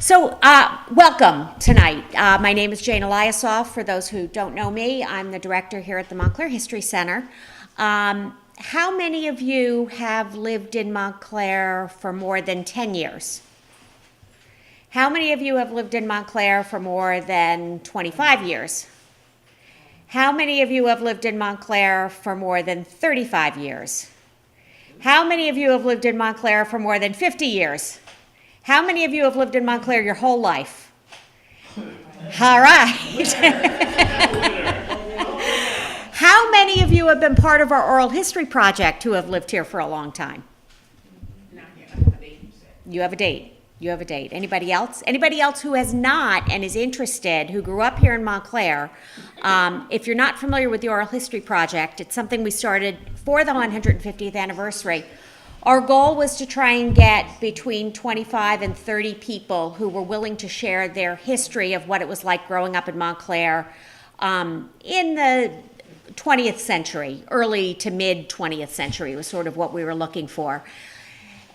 Welcome tonight. My name is Jane Eliasoff. For those who don't know me, I'm the director here at the Montclair History Center. How many of you have lived in Montclair for more than 10 years? How many of you have lived in Montclair for more than 25 years? How many of you have lived in Montclair for more than 35 years? How many of you have lived in Montclair for more than 50 years? How many of you have lived in Montclair your whole life? All right. How many of you have been part of our oral history project who have lived here for a long time? You have a date. You have a date. Anybody else? Anybody else who has not and is interested, who grew up here in Montclair? If you're not familiar with the Oral History Project, it's something we started for the 150th anniversary. Our goal was to try and get between 25 and 30 people who were willing to share their history of what it was like growing up in Montclair in the 20th century, early to mid 20th century was sort of what we were looking for.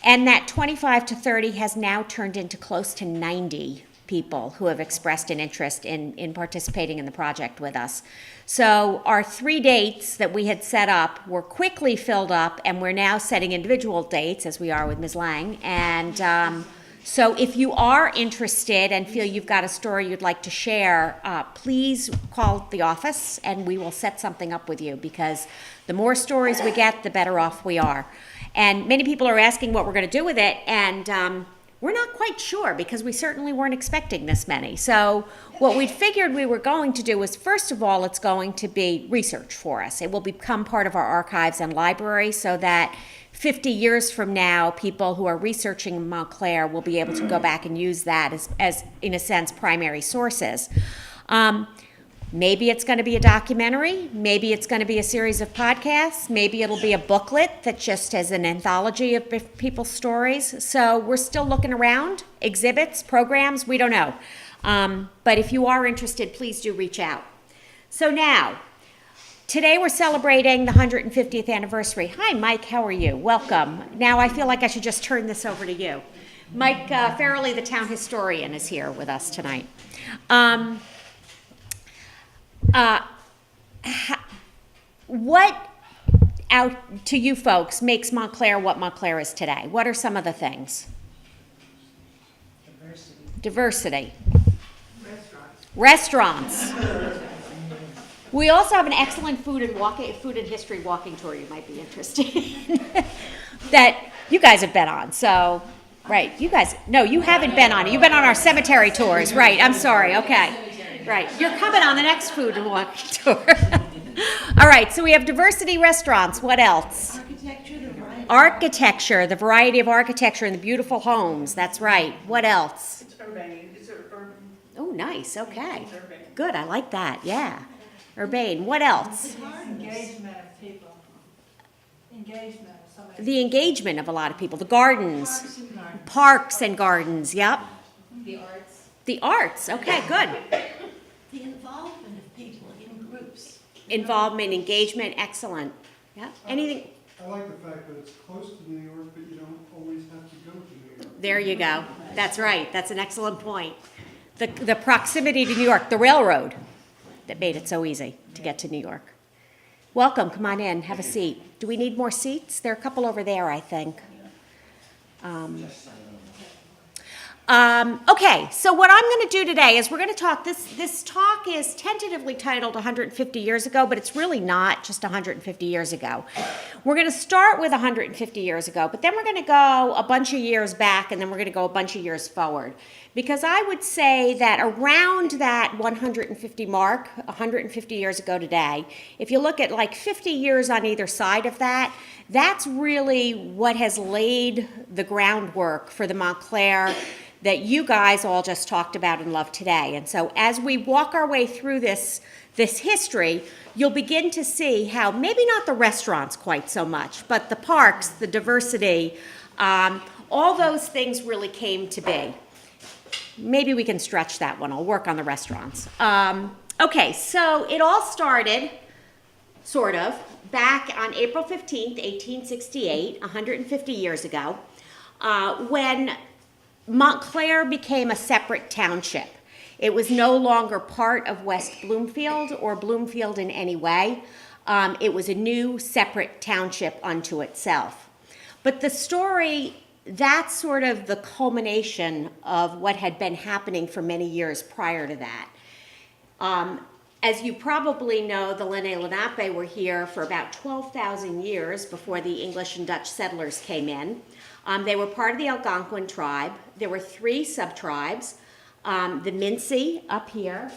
And that 25 to 30 has now turned into close to 90 people who have expressed an interest in participating in the project with us. So our 3 dates that we had set up were quickly filled up, and we're now setting individual dates, as we are with Ms. Lang. And so if you are interested and feel you've got a story you'd like to share, please call the office and we will set something up with you, because the more stories we get, the better off we are. And many people are asking what we're going to do with it, and we're not quite sure, because we certainly weren't expecting this many. So what we figured we were going to do was, first of all, it's going to be research for us. It will become part of our archives and library, so that 50 years from now, people who are researching Montclair will be able to go back and use that as in a sense, primary sources. Maybe it's going to be a documentary. Maybe it's going to be a series of podcasts. Maybe it'll be a booklet that just has an anthology of people's stories. So we're still looking around. Exhibits, programs, we don't know. But if you are interested, please do reach out. So now, today we're celebrating the 150th anniversary. Hi, Mike, how are you? Welcome. Now I feel like I should just turn this over to you. Mike Farrelly, the town historian, is here with us tonight. What out to you folks makes Montclair what Montclair is today? What are some of the things? Diversity. Restaurants. We also have an excellent food and history walking tour you might be interested in that you guys have been on. So, right, you guys, no, you haven't been on it. You've been on our cemetery tours, right? I'm sorry, okay. Right, you're coming on the next food and walking tour. All right, so we have diversity restaurants. What else? Architecture, the variety of architecture and the beautiful homes. That's right. What else? It's urbane. It's urban. Oh, nice. Okay. Good. I like that. Yeah. Urbane. What else? Engagement of people. Engagement of somebody. The engagement of a lot of people. The gardens. Parks and gardens. Yep. The arts. The arts. Okay, good. The involvement of people in groups. Involvement, engagement, excellent. Yeah. Anything? I like the fact that it's close to New York, but you don't always have to go to New York. There you go. That's right. That's an excellent point. The proximity to New York, the railroad that made it so easy to get to New York. Welcome. Come on in. Have a seat. Do we need more seats? There are a couple over there, I think. Okay, so what I'm going to do today is we're going to talk, this talk is tentatively titled 150 years ago, but it's really not just 150 years ago. We're going to start with 150 years ago, but then we're going to go a bunch of years back, and then we're going to go a bunch of years forward. Because I would say that around that 150 mark, 150 years ago today, if you look at like 50 years on either side of that, that's really what has laid the groundwork for the Montclair that you guys all just talked about and love today. And so as we walk our way through this history, you'll begin to see how maybe not the restaurants quite so much, but the parks, the diversity, all those things really came to be. Maybe we can stretch that one. I'll work on the restaurants. Okay, so it all started, sort of, back on April 15th, 1868, 150 years ago, when Montclair became a separate township. It was no longer part of West Bloomfield or Bloomfield in any way. It was a new separate township unto itself. But the story, that's sort of the culmination of what had been happening for many years prior to that. As you probably know, the Lenape were here for about 12,000 years before the English and Dutch settlers came in. They were part of the Algonquin tribe. There were 3 sub-tribes, the Mincie up here,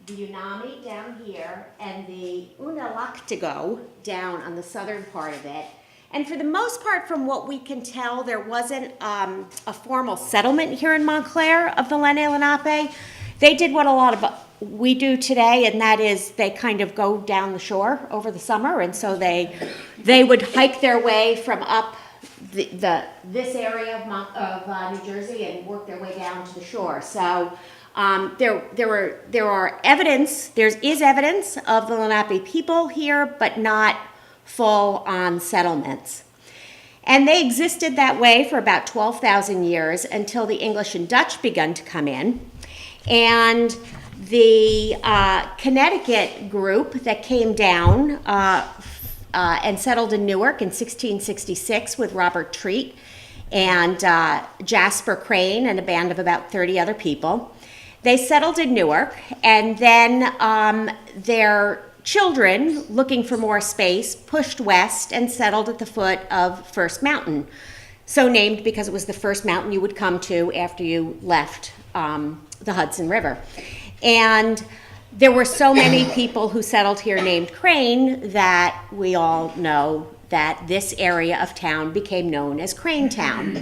the Unami down here, and the Unalaktigo down on the southern part of it. And for the most part, from what we can tell, there wasn't a formal settlement here in Montclair of the Lenape. They did what a lot of we do today, and that is they kind of go down the shore over the summer, and so they would hike their way from up this area of New Jersey and work their way down to the shore. So there is evidence of the Lenape people here, but not full-on settlements. And they existed that way for about 12,000 years until the English and Dutch begun to come in. And the Connecticut group that came down and settled in Newark in 1666 with Robert Treat and Jasper Crane and a band of about 30 other people. They settled in Newark, and then their children, looking for more space, pushed west and settled at the foot of First Mountain, so named because it was the first mountain you would come to after you left the Hudson River. And there were so many people who settled here named Crane that we all know that this area of town became known as Crane Town.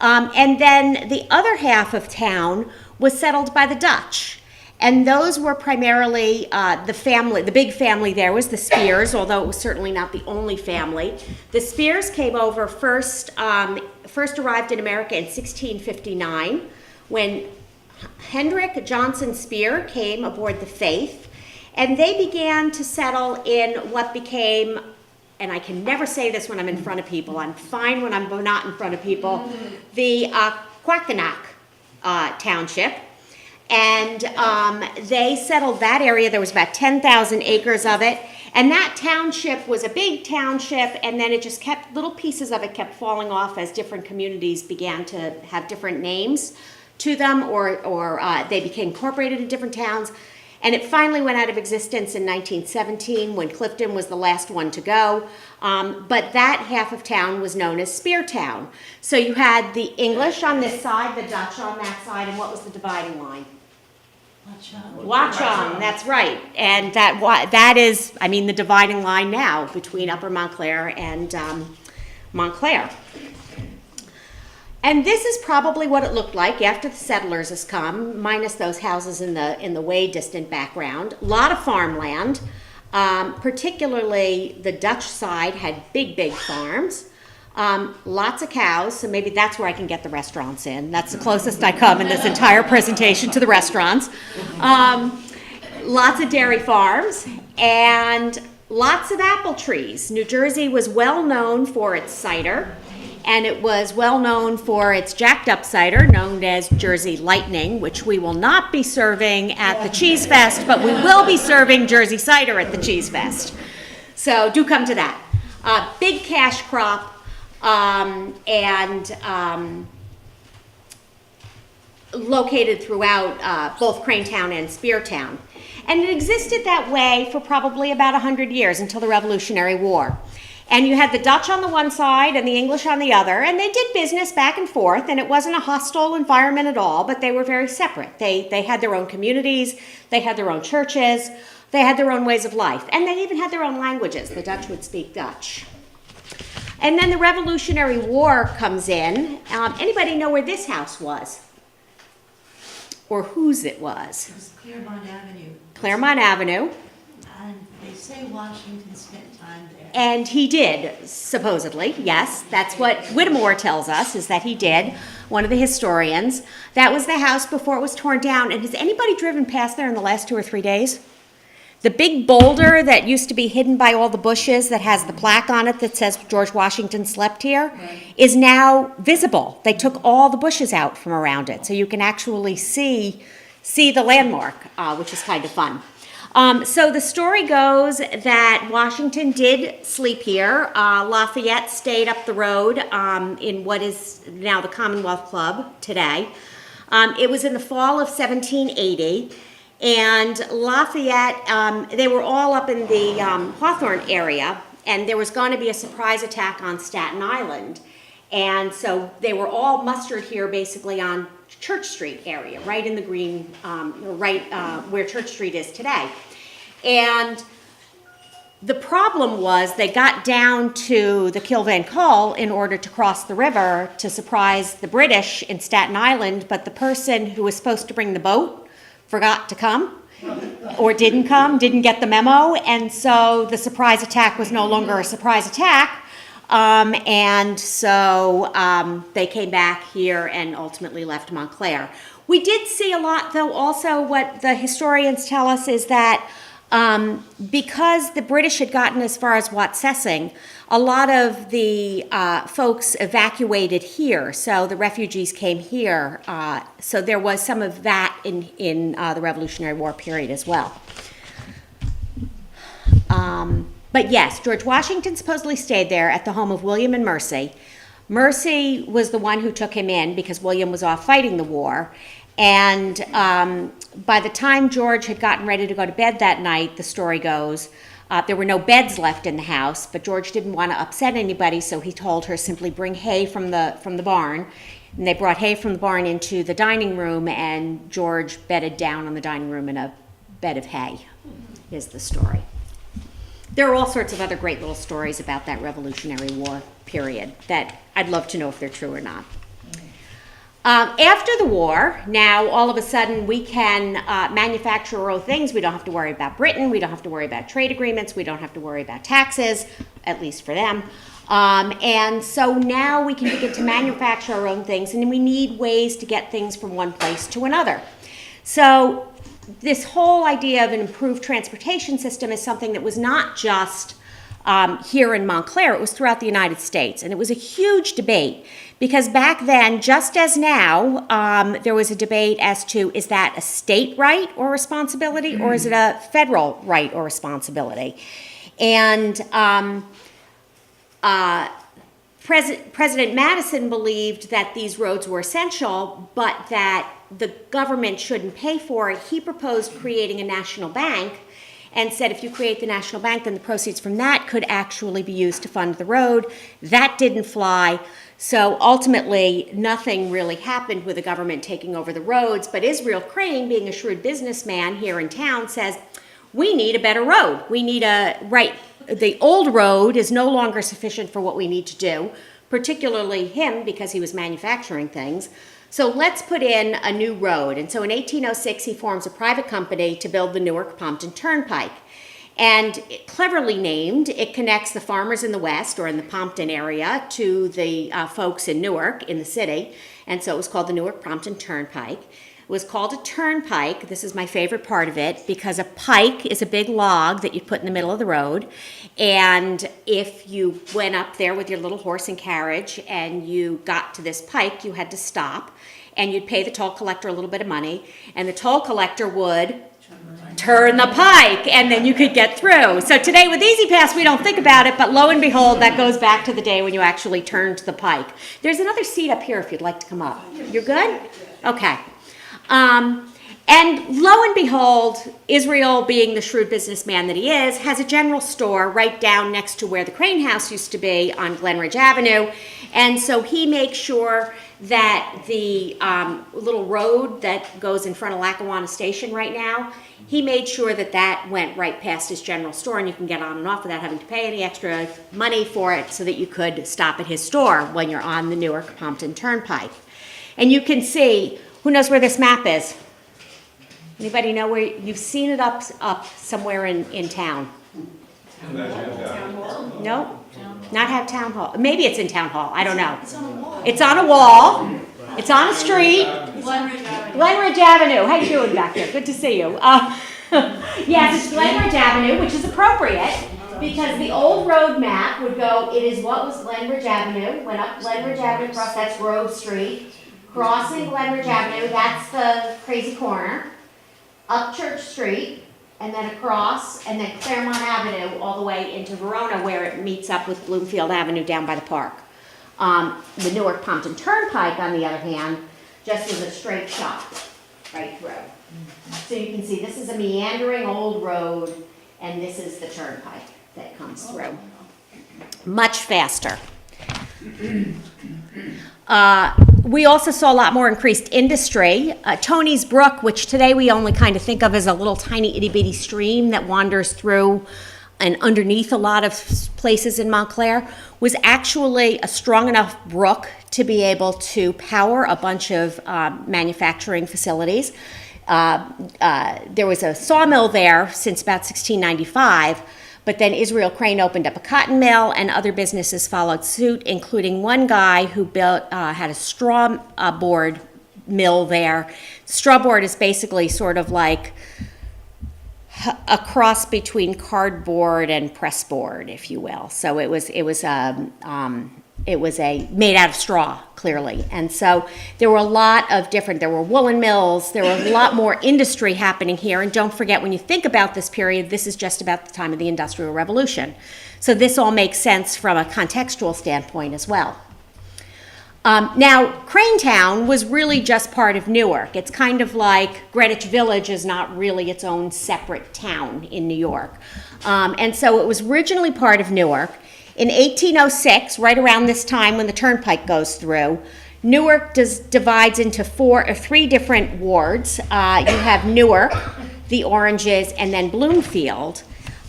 And then the other half of town was settled by the Dutch. And those were primarily the big family there was the Speers, although it was certainly not the only family. The Speers came over first arrived in America in 1659 when Hendrick Johnson Speer came aboard the Faith, and they began to settle in what became, and I can never say this when I'm in front of people, I'm fine when I'm not in front of people, the Quackenach Township. And they settled that area. There was about 10,000 acres of it. And that township was a big township, and then it just kept, little pieces of it kept falling off as different communities began to have different names to them, or they became incorporated in different towns. And it finally went out of existence in 1917 when Clifton was the last one to go. But that half of town was known as Speer Town. So you had the English on this side, the Dutch on that side, and what was the dividing line? Watchung, that's right. And that is, I mean, the dividing line now between Upper Montclair and Montclair. And this is probably what it looked like after the settlers has come, minus those houses in the way distant background. A lot of farmland, particularly the Dutch side had big farms. Lots of cows, so maybe that's where I can get the restaurants in. That's the closest I come in this entire presentation to the restaurants. Lots of dairy farms and lots of apple trees. New Jersey was well known for its cider, and it was well known for its jacked up cider known as Jersey Lightning, which we will not be serving at the Cheese Fest, but we will be serving Jersey cider at the Cheese Fest. So do come to that. Big cash crop. Located throughout both Crane Town and Speer Town. And it existed that way for probably about 100 years until the Revolutionary War. And you had the Dutch on the one side and the English on the other, and they did business back and forth, and it wasn't a hostile environment at all, but they were very separate. They had their own communities, they had their own churches, they had their own ways of life, and they even had their own languages. The Dutch would speak Dutch. And then the Revolutionary War comes in. Anybody know where this house was? Or whose it was? It was Claremont Avenue. Claremont Avenue. And they say Washington spent time there. And he did, supposedly, yes. That's what Whittemore tells us, is that he did, one of the historians. That was the house before it was torn down. And has anybody driven past there in the last 2 or 3 days? The big boulder that used to be hidden by all the bushes that has the plaque on it that says George Washington slept here is now visible. They took all the bushes out from around it, so you can actually see the landmark, which is kind of fun. So the story goes that Washington did sleep here. Lafayette stayed up the road in what is now the Commonwealth Club today. It was in the fall of 1780. And Lafayette, they were all up in the Hawthorne area, and there was going to be a surprise attack on Staten Island. And so they were all mustered here basically on Church Street area, right in the green, where Church Street is today. And the problem was they got down to the Kill Van Kull in order to cross the river to surprise the British in Staten Island, but the person who was supposed to bring the boat forgot to come or didn't get the memo, and so the surprise attack was no longer a surprise attack, and so they came back here and ultimately left Montclair. We did see a lot, though, also what the historians tell us is that because the British had gotten as far as Watsessing, a lot of the folks evacuated here, so the refugees came here. So there was some of that in the Revolutionary War period as well. But yes, George Washington supposedly stayed there at the home of William and Mercy. Mercy was the one who took him in because William was off fighting the war. And by the time George had gotten ready to go to bed that night, the story goes, there were no beds left in the house, but George didn't want to upset anybody, so he told her simply bring hay from the barn. And they brought hay from the barn into the dining room, and George bedded down on the dining room in a bed of hay, is the story. There are all sorts of other great little stories about that Revolutionary War period that I'd love to know if they're true or not. After the war, now all of a sudden we can manufacture our own things. We don't have to worry about Britain. We don't have to worry about trade agreements. We don't have to worry about taxes, at least for them. And so now we can begin to manufacture our own things, and we need ways to get things from one place to another. So this whole idea of an improved transportation system is something that was not just here in Montclair, it was throughout the United States. And it was a huge debate because back then, just as now, there was a debate as to is that a state right or responsibility or is it a federal right or responsibility? And President Madison believed that these roads were essential, but that the government shouldn't pay for it. He proposed creating a national bank and said if you create the national bank, then the proceeds from that could actually be used to fund the road. That didn't fly. So ultimately, nothing really happened with the government taking over the roads. But Israel Crane, being a shrewd businessman here in town, says, we need a better road. We need the old road is no longer sufficient for what we need to do, particularly him because he was manufacturing things. So let's put in a new road. And so in 1806, he forms a private company to build the Newark Turnpike. And cleverly named, it connects the farmers in the west or in the Pompton area to the folks in Newark in the city. And so it was called the Newark Turnpike. It was called a turnpike. This is my favorite part of it because a pike is a big log that you put in the middle of the road. And if you went up there with your little horse and carriage and you got to this pike, you had to stop and you'd pay the toll collector a little bit of money, and the toll collector would turn the pike, and then you could get through. So today with Easy Pass, we don't think about it, but lo and behold, that goes back to the day when you actually turned the pike. There's another seat up here if you'd like to come up. You're good? Okay. And lo and behold, Israel, being the shrewd businessman that he is, has a general store right down next to where the Crane House used to be on Glenridge Avenue. And so he makes sure that the little road that goes in front of Lackawanna Station right now, he made sure that that went right past his general store and you can get on and off without having to pay any extra money for it so that you could stop at his store when you're on the Newark Turnpike. And you can see, who knows where this map is? Anybody know where? You've seen it up somewhere in town. No? Not have town hall. Maybe it's in town hall. I don't know. It's on a wall. It's on a wall. It's on a street. Glenridge Avenue. Glenridge Avenue. How you doing back there? Good to see you. Yes, it's Glenridge Avenue, which is appropriate, because the old road map would go, it is what was Glenridge Avenue, went up Glenridge Avenue, across, that's Grove Street, crossing Glenridge Avenue, that's the crazy corner, up Church Street, and then across, and then Claremont Avenue, all the way into Verona, where it meets up with Bloomfield Avenue down by the park. The Newark Pompton Turnpike, on the other hand, just is a straight shot right through. So you can see this is a meandering old road, and this is the turnpike that comes through. Much faster. We also saw a lot more increased industry. Tony's Brook, which today we only kind of think of as a little tiny itty bitty stream that wanders through and underneath a lot of places in Montclair, was actually a strong enough brook to be able to power a bunch of manufacturing facilities. There was a sawmill there since about 1695, but then Israel Crane opened up a cotton mill, and other businesses followed suit, including one guy who had a straw board mill there. Straw board is basically sort of like a cross between cardboard and press board, if you will. So it was made out of straw, clearly. And so there were a lot of there were woolen mills, there were a lot more industry happening here. And don't forget, when you think about this period, this is just about the time of the Industrial Revolution. So this all makes sense from a contextual standpoint as well. Now, Crane Town was really just part of Newark. It's kind of like Greenwich Village is not really its own separate town in New York. And so it was originally part of Newark. In 1806, right around this time when the Turnpike goes through, Newark divides into three different wards. You have Newark, the Oranges, and then Bloomfield.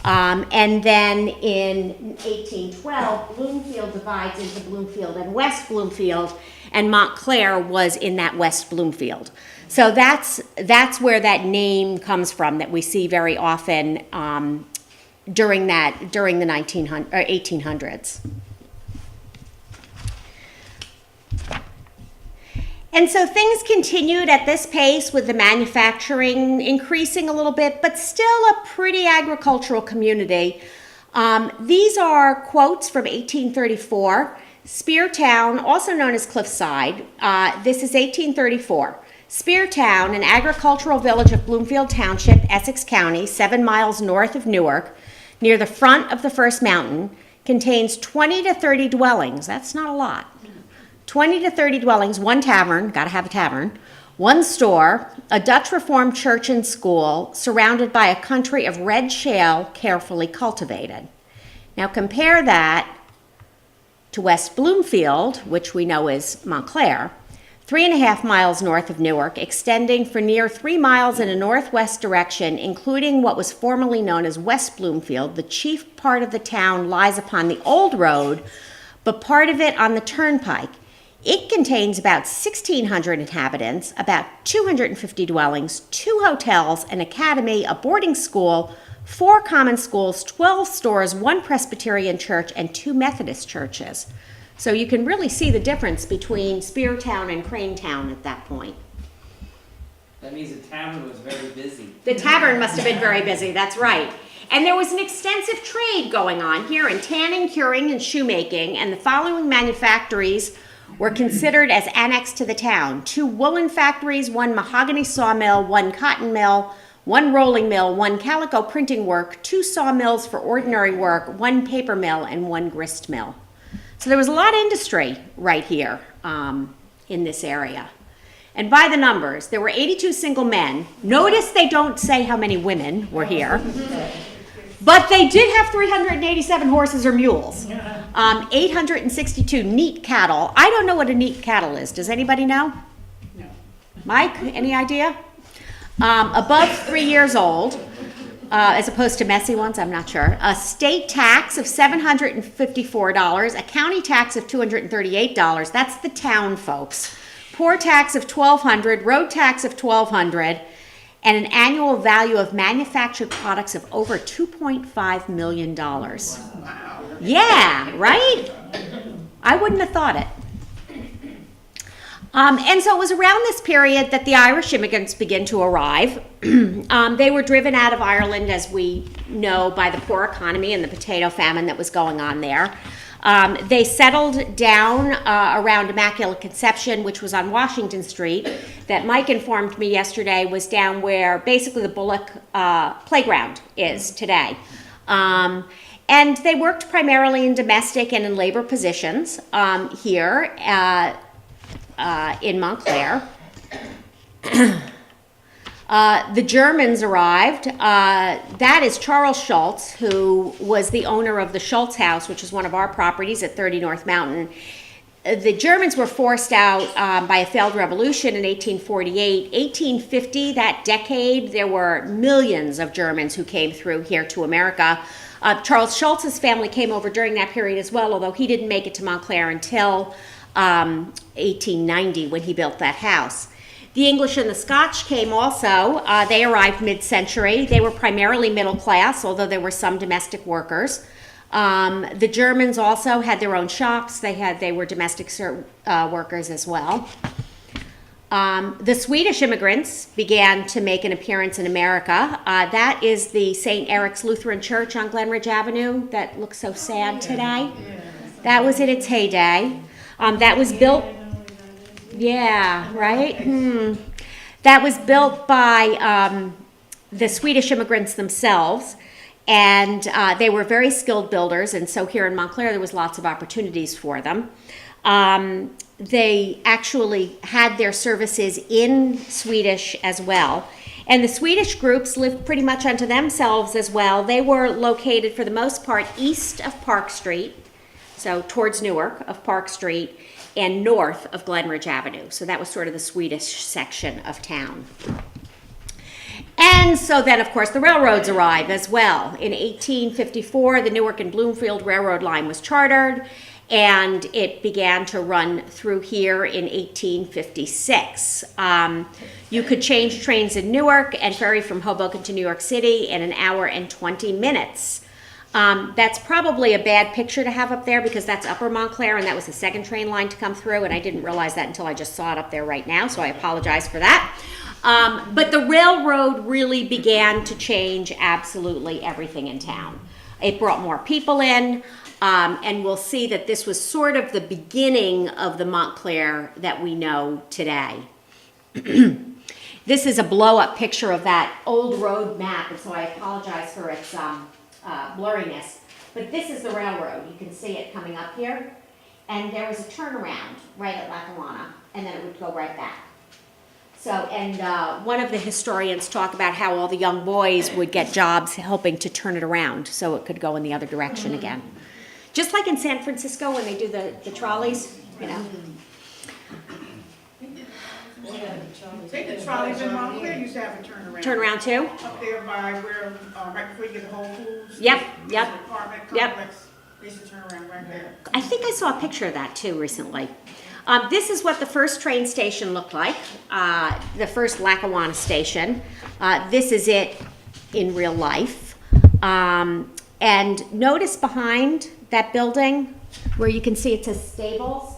And then in 1812, Bloomfield divides into Bloomfield and West Bloomfield, and Montclair was in that West Bloomfield. So that's where that name comes from, that we see very often during the 1800s. And so things continued at this pace with the manufacturing increasing a little bit, but still a pretty agricultural community. These are quotes from 1834. Speer Town, also known as Cliffside, this is 1834. Speer Town, an agricultural village of Bloomfield Township, Essex County, 7 miles north of Newark, near the front of the first mountain, contains 20 to 30 dwellings. That's not a lot. 20 to 30 dwellings, one tavern, gotta have a tavern, one store, a Dutch Reformed church and school, surrounded by a country of red shale carefully cultivated. Now compare that to West Bloomfield, which we know is Montclair, 3.5 miles north of Newark, extending for near 3 miles in a northwest direction, including what was formerly known as West Bloomfield. The chief part of the town lies upon the old road, but part of it on the Turnpike. It contains about 1,600 inhabitants, about 250 dwellings, 2 hotels, an academy, a boarding school, 4 common schools, 12 stores, 1 Presbyterian church, and 2 Methodist churches. So you can really see the difference between Speer Town and Crane Town at that point. That means the tavern was very busy. The tavern must have been very busy, that's right. And there was an extensive trade going on here in tanning, curing, and shoemaking, and the following manufactories were considered as annexed to the town: 2 woolen factories, 1 mahogany sawmill, 1 cotton mill, 1 rolling mill, 1 calico printing work, 2 sawmills for ordinary work, 1 paper mill, and 1 grist mill. So there was a lot of industry right here in this area. And by the numbers, there were 82 single men. Notice they don't say how many women were here. But they did have 387 horses or mules, 862 neat cattle. I don't know what a neat cattle is. Does anybody know? No. Mike, any idea? Above 3 years old, as opposed to messy ones, I'm not sure. A state tax of $754, a county tax of $238. That's the town folks. Poor tax of $1,200, road tax of $1,200. And an annual value of manufactured products of over $2.5 million. Wow. Yeah, right? I wouldn't have thought it. And so it was around this period that the Irish immigrants began to arrive. They were driven out of Ireland, as we know, by the poor economy and the potato famine that was going on there. They settled down around Immaculate Conception, which was on Washington Street, that Mike informed me yesterday was down where basically the Bullock playground is today. And they worked primarily in domestic and in labor positions here in Montclair. The Germans arrived. That is Charles Schultz, who was the owner of the Schultz House, which is one of our properties at 30 North Mountain. The Germans were forced out by a failed revolution in 1848. 1850, that decade, there were millions of Germans who came through here to America. Charles Schultz's family came over during that period as well, although he didn't make it to Montclair until 1890 when he built that house. The English and the Scotch came also. They arrived mid-century. They were primarily middle class, although there were some domestic workers. The Germans also had their own shops. They were domestic workers as well. The Swedish immigrants began to make an appearance in America. That is the St. Eric's Lutheran Church on Glenridge Avenue that looks so sad today. That was in its heyday. That was built, yeah, right? That was built by the Swedish immigrants themselves, and they were very skilled builders, and so here in Montclair there was lots of opportunities for them. They actually had their services in Swedish as well. And the Swedish groups lived pretty much unto themselves as well. They were located for the most part east of Park Street, so towards Newark of Park Street, and north of Glenridge Avenue. So that was sort of the Swedish section of town. And so then, of course, the railroads arrive as well. In 1854, the Newark and Bloomfield Railroad line was chartered, and it began to run through here in 1856. You could change trains in Newark and ferry from Hoboken to New York City in an hour and 20 minutes. That's probably a bad picture to have up there because that's Upper Montclair, and that was the second train line to come through, and I didn't realize that until I just saw it up there right now, so I apologize for that. But the railroad really began to change absolutely everything in town. It brought more people in, and we'll see that this was sort of the beginning of the Montclair that we know today. This is a blow-up picture of that old road map, and so I apologize for its blurriness. But this is the railroad. You can see it coming up here. And there was a turnaround right at Lackawanna, and then it would go right back. So, and one of the historians talk about how all the young boys would get jobs helping to turn it around so it could go in the other direction again. Just like in San Francisco when they do the trolleys, you know. I think the trolleys in Montclair used to have a turnaround. Turnaround too? Up there by where, right before you get the Whole Foods. Yep, there's yep, an apartment yep. complex. They used to turn around right there. I think I saw a picture of that too recently. This is what the first train station looked like, the first Lackawanna Station. This is it in real life. And notice behind that building where you can see it says stables.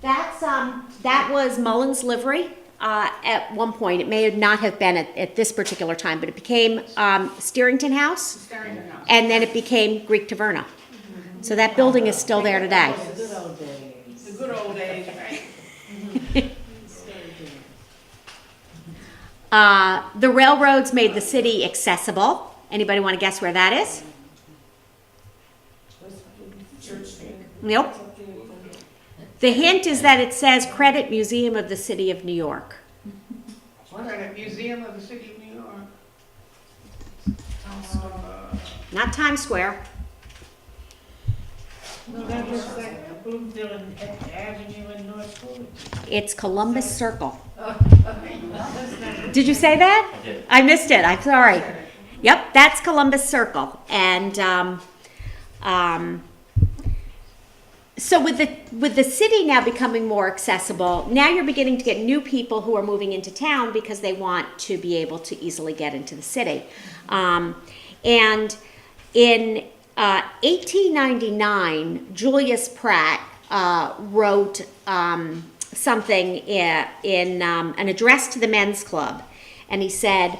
That was Mullen's livery at one point. It may not have been at this particular time, but it became Steerington House, and then it became Greek Taverna. So that building is still there today. The good old days, right? The railroads made the city accessible. Anybody want to guess where that is? Church Street. Nope. The hint is that it says Credit Museum of the City of New York. Credit Museum of the City of New York. Not Times Square. No, that looks like Bloomfield and Avenue in North School. It's Columbus Circle. Did you say that? I did. I missed it. I'm sorry. Yep, that's Columbus Circle. And so with the city now becoming more accessible, now you're beginning to get new people who are moving into town because they want to be able to easily get into the city. And in 1899, Julius Pratt wrote something in an address to the men's club, and he said,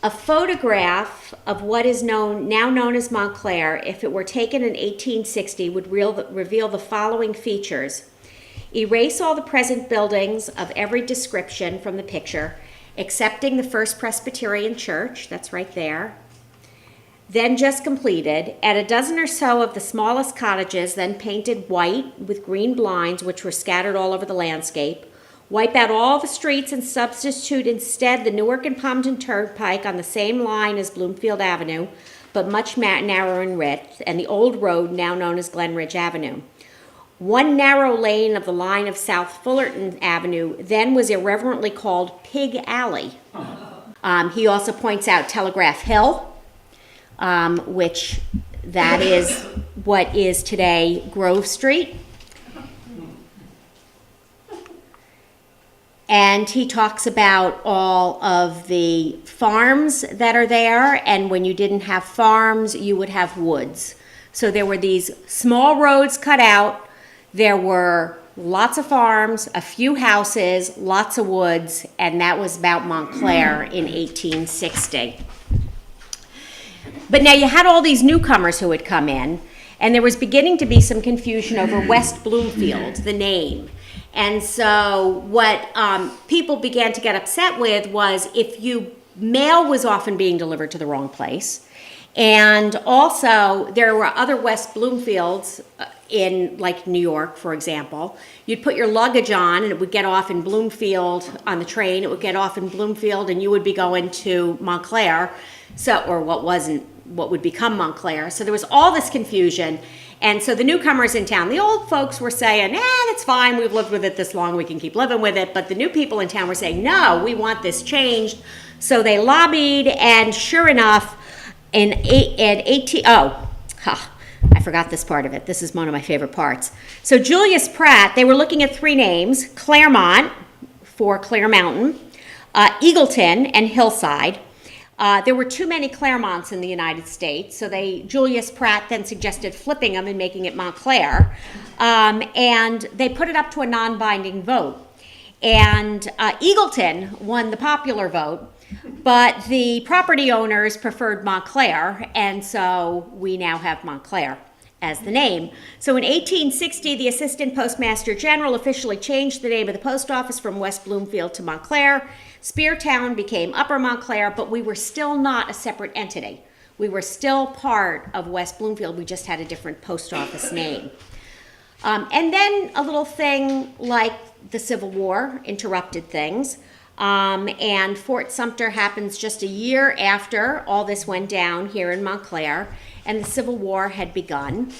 "A photograph of what is now known as Montclair, if it were taken in 1860, would reveal the following features. Erase all the present buildings of every description from the picture, excepting the First Presbyterian Church," that's right there, "then just completed, add a dozen or so of the smallest cottages, then painted white with green blinds which were scattered all over the landscape. Wipe out all the streets and substitute instead the Newark and Palmton Turnpike on the same line as Bloomfield Avenue, but much narrower in width, and the old road now known as Glen Ridge Avenue. One narrow lane of the line of South Fullerton Avenue then was irreverently called Pig Alley." He also points out Telegraph Hill, which that is what is today Grove Street. And he talks about all of the farms that are there, and when you didn't have farms, you would have woods. So there were these small roads cut out, there were lots of farms, a few houses, lots of woods, and that was about Montclair in 1860. But now you had all these newcomers who had come in, and there was beginning to be some confusion over West Bloomfield, the name. And so what people began to get upset with was mail was often being delivered to the wrong place. And also there were other West Bloomfields in like New York, for example. You'd put your luggage on and it would get off in Bloomfield on the train. It would get off in Bloomfield and you would be going to Montclair, or what would become Montclair. So there was all this confusion. And so the newcomers in town, the old folks were saying, that's fine, we've lived with it this long, we can keep living with it. But the new people in town were saying, no, we want this changed. So they lobbied, and sure enough, I forgot this part of it. This is one of my favorite parts. So Julius Pratt, they were looking at three names: Claremont for Clear Mountain, Eagleton, and Hillside. There were too many Claremonts in the United States, so Julius Pratt then suggested flipping them and making it Montclair, and they put it up to a non-binding vote. And Eagleton won the popular vote, but the property owners preferred Montclair, and so we now have Montclair as the name. So in 1860, the Assistant Postmaster General officially changed the name of the post office from West Bloomfield to Montclair. Speer Town became Upper Montclair, but we were still not a separate entity. We were still part of West Bloomfield. We just had a different post office name. And then a little thing like the Civil War interrupted things. And Fort Sumter happens just a year after all this went down here in Montclair, and the Civil War had begun.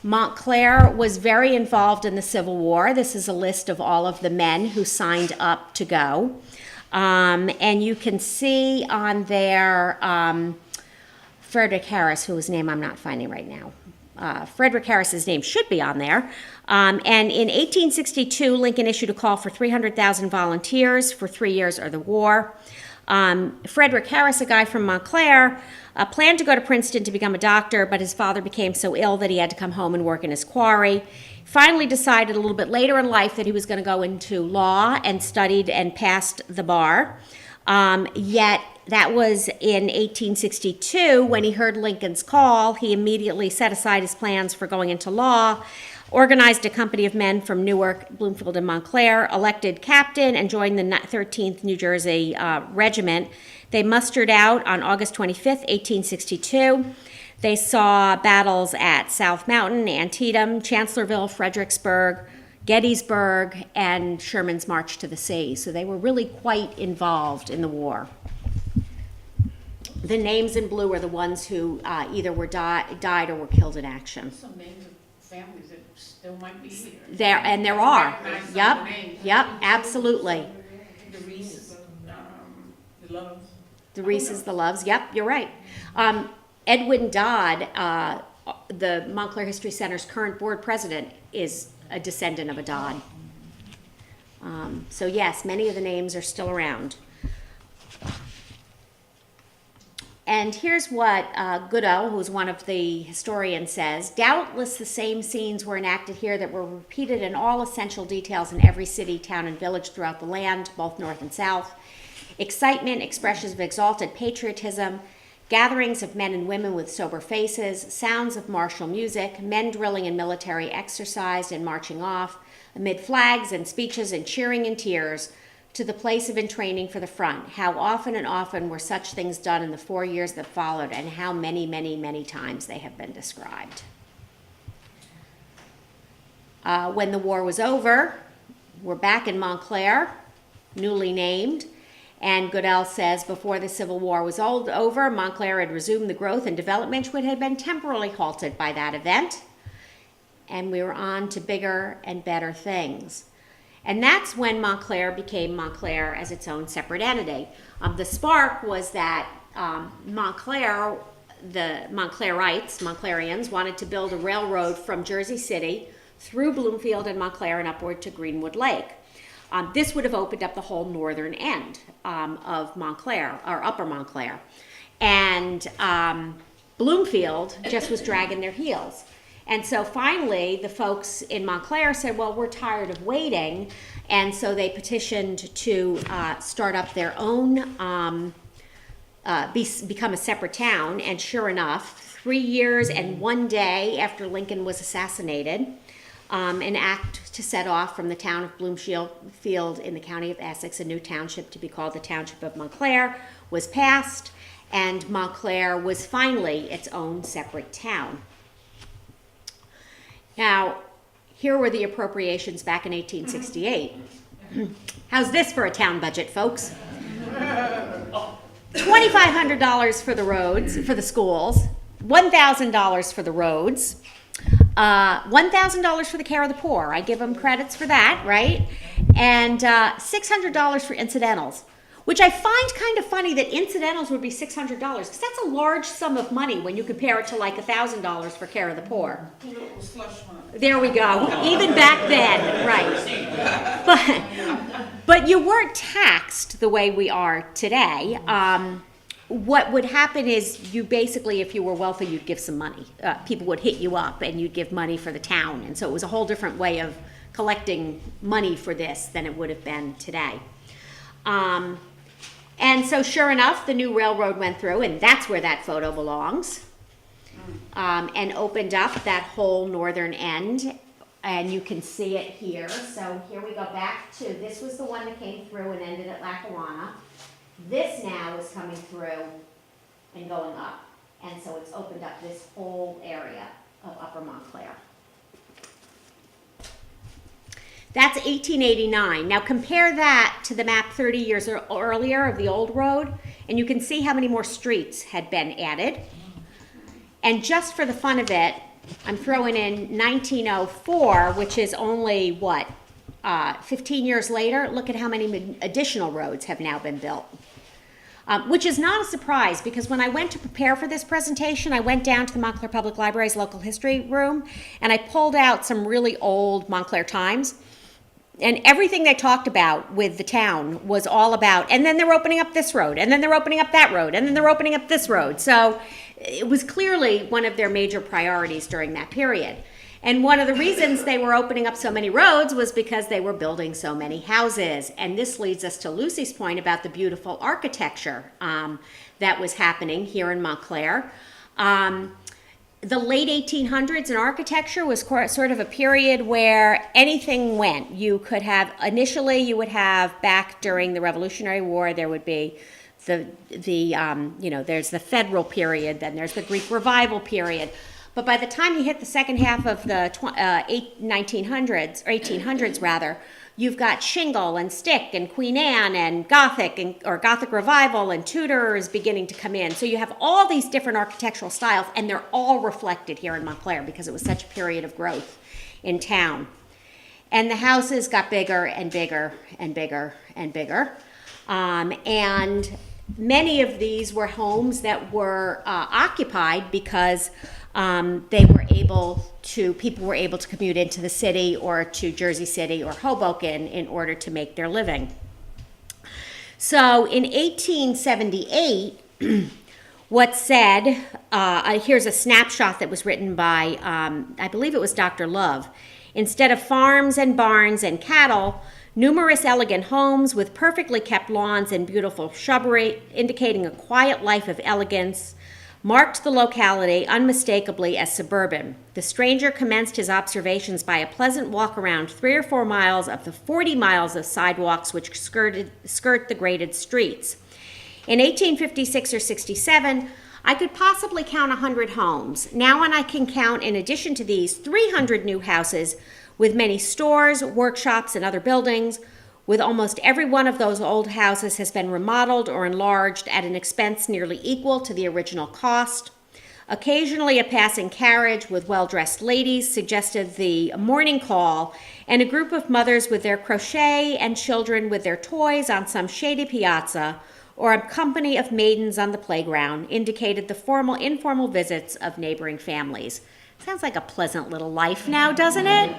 Montclair was very involved in the Civil War. This is a list of all of the men who signed up to go. And you can see on there Frederick Harris, whose name I'm not finding right now. Frederick Harris's name should be on there. And in 1862, Lincoln issued a call for 300,000 volunteers for 3 years of the war. Frederick Harris, a guy from Montclair, planned to go to Princeton to become a doctor, but his father became so ill that he had to come home and work in his quarry. Finally decided a little bit later in life that he was going to go into law, and studied and passed the bar. Yet that was in 1862 when he heard Lincoln's call. He immediately set aside his plans for going into law, organized a company of men from Newark, Bloomfield, and Montclair, elected captain, and joined the 13th New Jersey Regiment. They mustered out on August 25th, 1862. They saw battles at South Mountain, Antietam, Chancellorsville, Fredericksburg, Gettysburg, and Sherman's March to the Sea. So they were really quite involved in the war. The names in blue are the ones who either were died or were killed in action. Some names of families that still might be here. There are. Recognize some Yep. of the names. Yep. Absolutely. The Reeses, the Loves. The Reeses, the Loves. Yep. You're right. Edwin Dodd, the Montclair History Center's current board president, is a descendant of a Dodd. So yes, many of the names are still around. And here's what Goodell, who's one of the historians, says. Doubtless the same scenes were enacted here that were repeated in all essential details in every city, town, and village throughout the land, both north and south. Excitement, expressions of exalted patriotism, gatherings of men and women with sober faces, sounds of martial music, men drilling in military exercise and marching off, amid flags and speeches and cheering and tears, to the place of entraining for the front. How often and often were such things done in the 4 years that followed, and how many, many, many times they have been described. When the war was over, we're back in Montclair, newly named, and Goodell says before the Civil War was over, Montclair had resumed the growth and development which had been temporarily halted by that event, and we were on to bigger and better things. And that's when Montclair became Montclair as its own separate entity. The spark was that Montclair, the Montclairians, wanted to build a railroad from Jersey City through Bloomfield and Montclair and upward to Greenwood Lake. This would have opened up the whole northern end of Montclair, or Upper Montclair. And Bloomfield just was dragging their heels. And so finally, the folks in Montclair said, well, we're tired of waiting. And so they petitioned to start up their own, become a separate town. And sure enough, 3 years and 1 day after Lincoln was assassinated, an act to set off from the town of Bloomfield in the county of Essex, a new township to be called the Township of Montclair, was passed. And Montclair was finally its own separate town. Now, here were the appropriations back in 1868. How's this for a town budget, folks? $2,500 for the roads, for the schools, $1,000 for the roads, $1,000 for the care of the poor. I give them credits for that, right? And $600 for incidentals, which I find kind of funny that incidentals would be $600, because that's a large sum of money when you compare it to like $1,000 for care of the poor. There we go. Even back then, right? But you weren't taxed the way we are today. What would happen is you basically, if you were wealthy, you'd give some money. People would hit you up and you'd give money for the town. And so it was a whole different way of collecting money for this than it would have been today. And so sure enough, the new railroad went through, and that's where that photo belongs, and opened up that whole northern end, and you can see it here. So here we go back to, this was the one that came through and ended at Lackawanna. This now is coming through and going up, and so it's opened up this whole area of Upper Montclair. That's 1889. Now compare that to the map 30 years earlier of the old road, and you can see how many more streets had been added. And just for the fun of it, I'm throwing in 1904, which is only, 15 years later. Look at how many additional roads have now been built. Which is not a surprise, because when I went to prepare for this presentation, I went down to the Montclair Public Library's local history room, and I pulled out some really old Montclair Times. And everything they talked about with the town was all about, and then they're opening up this road, and then they're opening up that road, and then they're opening up this road. So it was clearly one of their major priorities during that period. And one of the reasons they were opening up so many roads was because they were building so many houses. And this leads us to Lucy's point about the beautiful architecture that was happening here in Montclair. The late 1800s in architecture was sort of a period where anything went. You could have, initially you would have, back during the Revolutionary War, there would be there's the Federal period, then there's the Greek Revival period. But by the time you hit the second half of the 1800s rather, you've got shingle and stick and Queen Anne and Gothic or Gothic Revival and Tudors beginning to come in. So you have all these different architectural styles, and they're all reflected here in Montclair because it was such a period of growth in town. And the houses got bigger and bigger and bigger and bigger. And many of these were homes that were occupied because people were able to commute into the city or to Jersey City or Hoboken in order to make their living. So in 1878, What's said, here's a snapshot that was written by, I believe it was Dr. Love. Instead of farms and barns and cattle, numerous elegant homes with perfectly kept lawns and beautiful shrubbery, indicating a quiet life of elegance, marked the locality unmistakably as suburban. The stranger commenced his observations by a pleasant walk around 3 or 4 miles of the 40 miles of sidewalks which skirt the graded streets. In 1856 or 67, I could possibly count 100 homes. Now I can count, in addition to these, 300 new houses with many stores, workshops, and other buildings. With almost every one of those old houses has been remodeled or enlarged at an expense nearly equal to the original cost. Occasionally a passing carriage with well-dressed ladies suggested the morning call, and a group of mothers with their crochet and children with their toys on some shady piazza, or a company of maidens on the playground indicated the informal visits of neighboring families. Sounds like a pleasant little life now, doesn't it?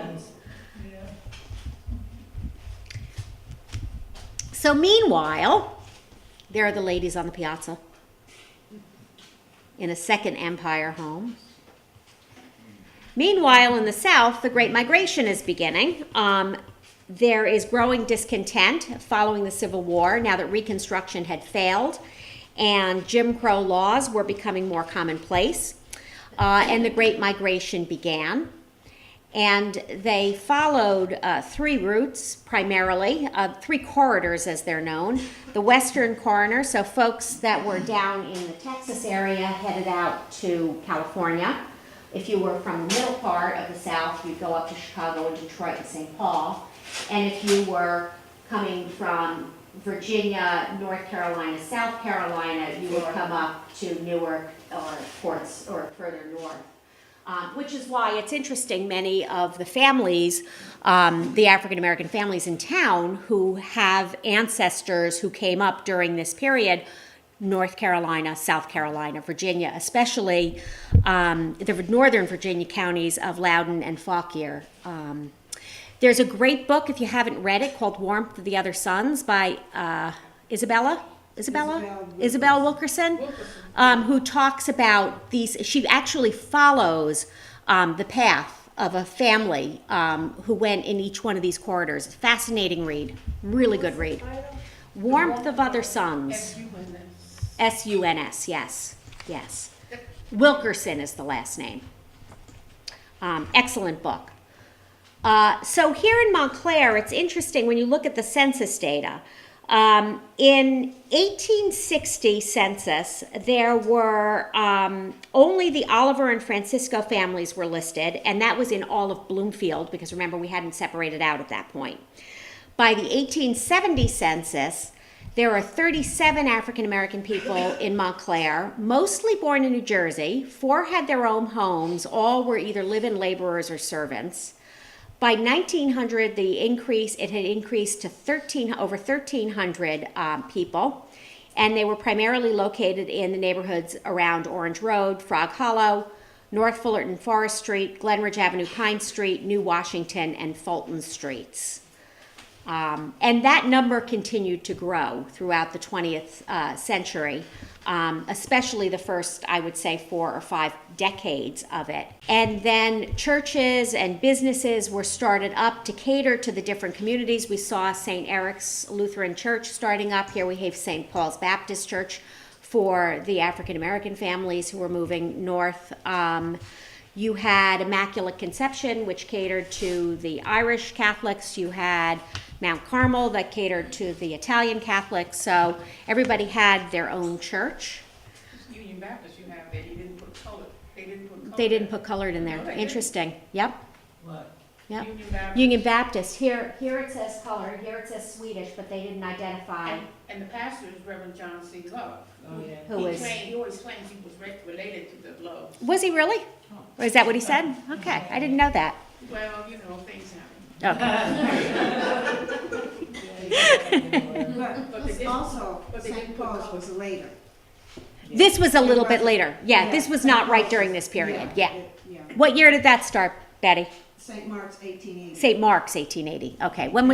So meanwhile, there are the ladies on the piazza in a second Empire home. Meanwhile, in the South, the Great Migration is beginning. There is growing discontent following the Civil War now that Reconstruction had failed and Jim Crow laws were becoming more commonplace. And the Great Migration began. And they followed 3 routes primarily, 3 corridors as they're known. The Western Corridor, so folks that were down in the Texas area headed out to California. If you were from the middle part of the South, you'd go up to Chicago and Detroit and St. Paul. And if you were coming from Virginia, North Carolina, South Carolina, you would come up to Newark or Ports or further north. Which is why it's interesting, many of the families, the African-American families in town who have ancestors who came up during this period, North Carolina, South Carolina, Virginia, especially the northern Virginia counties of Loudoun and Fauquier. There's a great book, if you haven't read it, called Warmth of the Other Sons by Isabel Wilkerson, who talks about these. She actually follows the path of a family who went in each one of these corridors. Fascinating read, really good read. Warmth of Other Sons. S-U-N-S, yes, yes. Wilkerson is the last name. Excellent book. So here in Montclair, it's interesting when you look at the census data. In 1860 census, there were only the Oliver and Francisco families were listed, and that was in all of Bloomfield, because remember, we hadn't separated out at that point. By the 1870 census, there are 37 African-American people in Montclair, mostly born in New Jersey. 4 had their own homes. All were either live-in laborers or servants. By 1900, it had increased to over 1,300 people, and they were primarily located in the neighborhoods around Orange Road, Frog Hollow, North Fullerton Forest Street, Glenridge Avenue, Pine Street, New Washington, and Fulton Streets. And that number continued to grow throughout the 20th century, especially the first, I would say, 4 or 5 decades of it. And then churches and businesses were started up to cater to the different communities. We saw St. Eric's Lutheran Church starting up. Here we have St. Paul's Baptist Church for the African-American families who were moving north. You had Immaculate Conception, which catered to the Irish Catholics. You had Mount Carmel that catered to the Italian Catholics. So everybody had their own church. Union Baptist, you have that, you didn't put color. They didn't put colored in there. No, they Interesting. Yep. What? Yep. Union Baptist. Union Baptist. Here it says colored. Here it says Swedish, but they didn't identify And the pastor is Reverend John C. Love. Oh, yeah. who was. He always claims he was related to the Loves. Was he really? Or is that what he said? Okay, I didn't know that. Well, you know, things happen. Okay. But they Also, but they St. didn't put Paul's color. was later. This was a little bit later. Yeah, this was not right during this period. Yeah. Yeah. What year did that start, Betty? St. Mark's 1880. St. Mark's, 1880. Okay, when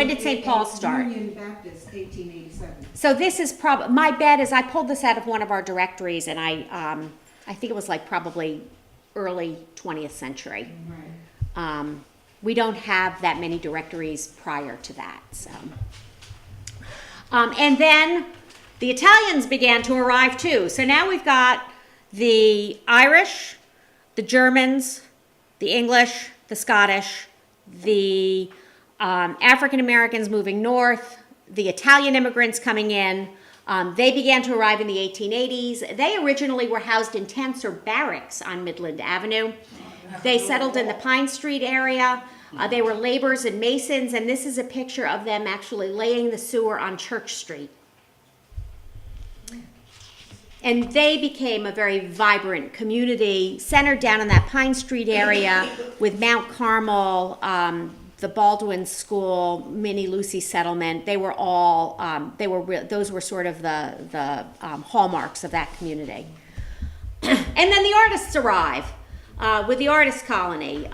did St. Paul start? Union Baptist, 1887. So this is my bet is I pulled this out of one of our directories, and I think it was like probably early 20th century. Right. We don't have that many directories prior to that. So, and then the Italians began to arrive too. So now we've got the Irish, the Germans, the English, the Scottish, the African Americans moving north, the Italian immigrants coming in. They began to arrive in the 1880s. They originally were housed in tents or barracks on Midland Avenue. They settled in the Pine Street area. They were laborers and masons, and this is a picture of them actually laying the sewer on Church Street. And they became a very vibrant community centered down in that Pine Street area with Mount Carmel, the Baldwin School, Minnie Lucy Settlement. They were all, those were sort of the hallmarks of that community. And then the artists arrive with the artist colony.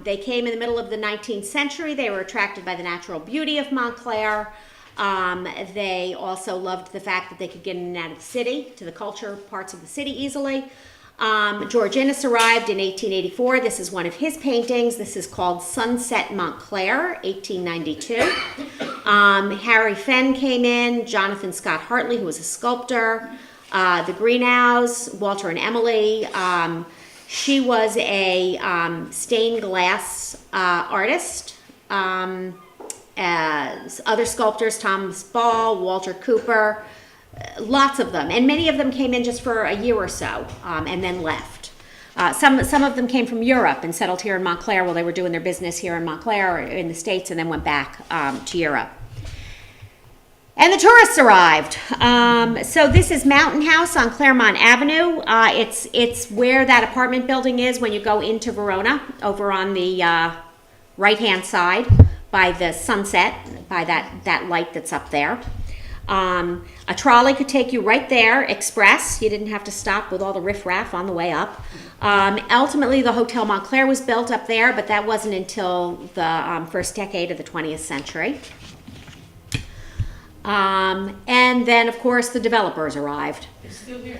They came in the middle of the 19th century. They were attracted by the natural beauty of Montclair. They also loved the fact that they could get in and out of the city, to the culture parts of the city easily. George Inness arrived in 1884. This is one of his paintings. This is called Sunset Montclair, 1892. Harry Fenn came in, Jonathan Scott Hartley, who was a sculptor, the Greenhows, Walter and Emily. She was a stained glass artist. Other sculptors, Thomas Ball, Walter Cooper, lots of them. And many of them came in just for a year or so and then left. Some of them came from Europe and settled here in Montclair while they were doing their business here in Montclair or in the States, and then went back to Europe. And the tourists arrived. So this is Mountain House on Claremont Avenue. It's where that apartment building is when you go into Verona, over on the right-hand side by the sunset, by that light that's up there. A trolley could take you right there, express. You didn't have to stop with all the riffraff on the way up. Ultimately, the Hotel Montclair was built up there, but that wasn't until the first decade of the 20th century. And then, of course, the developers arrived. It's still here.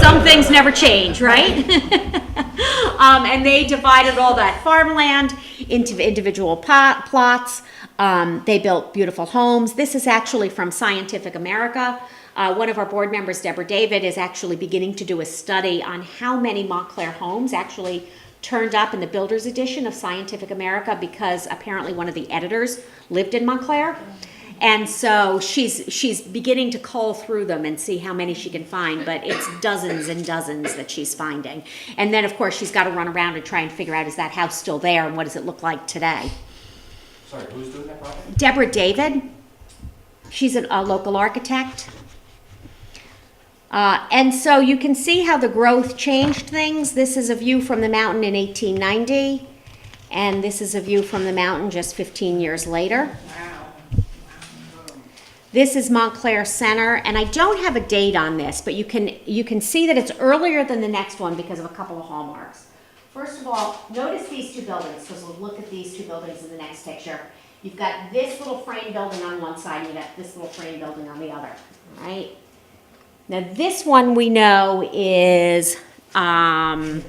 Some things never change, right? And they divided all that farmland into individual plots. They built beautiful homes. This is actually from Scientific America. One of our board members, Deborah David, is actually beginning to do a study on how many Montclair homes actually turned up in the Builder's Edition of Scientific America, because apparently one of the editors lived in Montclair. And so she's beginning to cull through them and see how many she can find, but it's dozens and dozens that she's finding. And then, of course, she's got to run around and try and figure out, is that house still there and what does it look like today? Sorry, who's doing that project? Deborah David. She's a local architect. And so you can see how the growth changed things. This is a view from the mountain in 1890, and this is a view from the mountain just 15 years later. This is Montclair Center, and I don't have a date on this, but you can see that it's earlier than the next one because of a couple of hallmarks. First of all, notice these two buildings, because we'll look at these two buildings in the next picture. You've got this little frame building on one side, and you've got this little frame building on the other, right? Now this one we know is, yeah,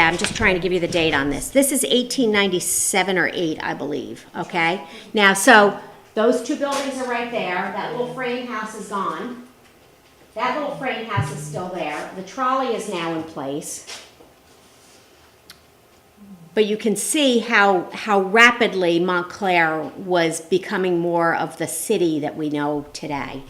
I'm just trying to give you the date on this. This is 1897 or 8, I believe, okay? Now, so those two buildings are right there. That little frame house is gone. That little frame house is still there. The trolley is now in place. But you can see how rapidly Montclair was becoming more of the city that we know today.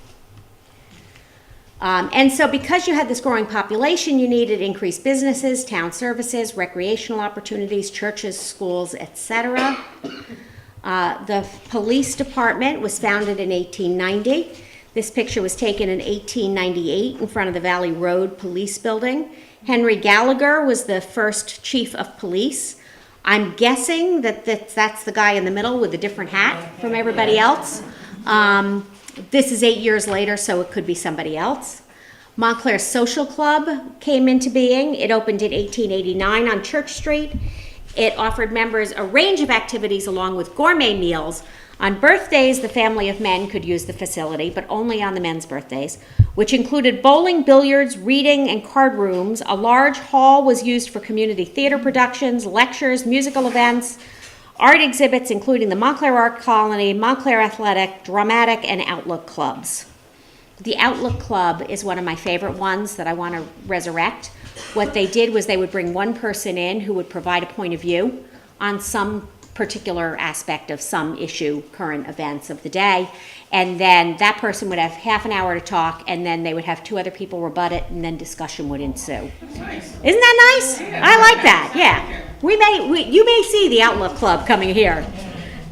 And so because you had this growing population, you needed increased businesses, town services, recreational opportunities, churches, schools, etc. The police department was founded in 1890. This picture was taken in 1898 in front of the Valley Road Police Building. Henry Gallagher was the first chief of police. I'm guessing that that's the guy in the middle with a different hat from everybody else. This is 8 years later, so it could be somebody else. Montclair Social Club came into being. It opened in 1889 on Church Street. It offered members a range of activities along with gourmet meals. On birthdays, the family of men could use the facility, but only on the men's birthdays, which included bowling, billiards, reading, and card rooms. A large hall was used for community theater productions, lectures, musical events, art exhibits, including the Montclair Art Colony, Montclair Athletic, Dramatic, and Outlook clubs. The Outlook Club is one of my favorite ones that I want to resurrect. What they did was they would bring one person in who would provide a point of view on some particular aspect of some issue, current events of the day, and then that person would have half an hour to talk, and then they would have two other people rebut it, and then discussion would ensue. Isn't that nice? I like that, yeah. You may see the Outlook Club coming here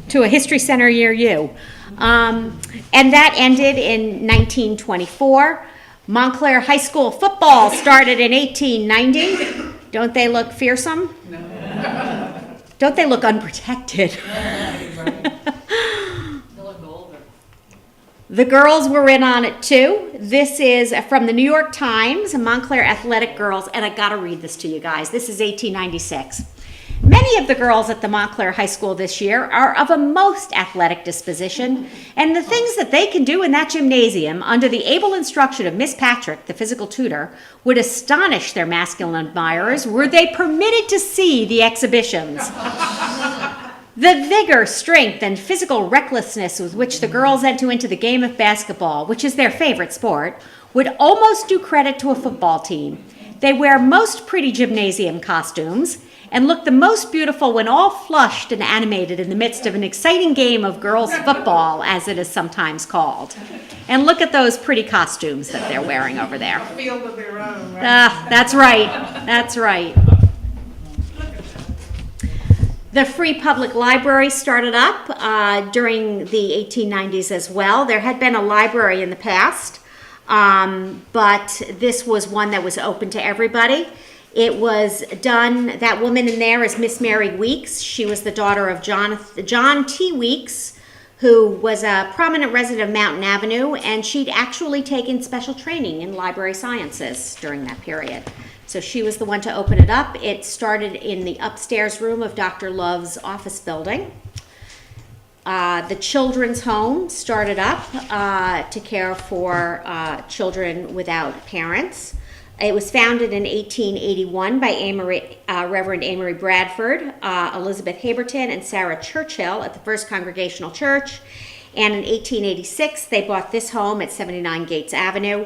to a history center near you. And that ended in 1924. Montclair High School football started in 1890. Don't they look fearsome? No. Don't they look unprotected? The girls were in on it too. This is from the New York Times, Montclair Athletic Girls, and I gotta read this to you guys. This is 1896. Many of the girls at the Montclair High School this year are of a most athletic disposition, and the things that they can do in that gymnasium under the able instruction of Miss Patrick, the physical tutor, would astonish their masculine admirers were they permitted to see the exhibitions. The vigor, strength, and physical recklessness with which the girls enter into the game of basketball, which is their favorite sport, would almost do credit to a football team. They wear most pretty gymnasium costumes and look the most beautiful when all flushed and animated in the midst of an exciting game of girls' football, as it is sometimes called. And look at those pretty costumes that they're wearing over there. A field of their own, right? That's right. That's right. The Free Public Library started up during the 1890s as well. There had been a library in the past, but this was one that was open to everybody. It was done, that woman in there is Miss Mary Weeks. She was the daughter of John T. Weeks, who was a prominent resident of Mountain Avenue, and she'd actually taken special training in library sciences during that period. So she was the one to open it up. It started in the upstairs room of Dr. Love's office building. The children's home started up to care for children without parents. It was founded in 1881 by Reverend Amory Bradford, Elizabeth Haberton, and Sarah Churchill at the First Congregational Church. And in 1886, they bought this home at 79 Gates Avenue.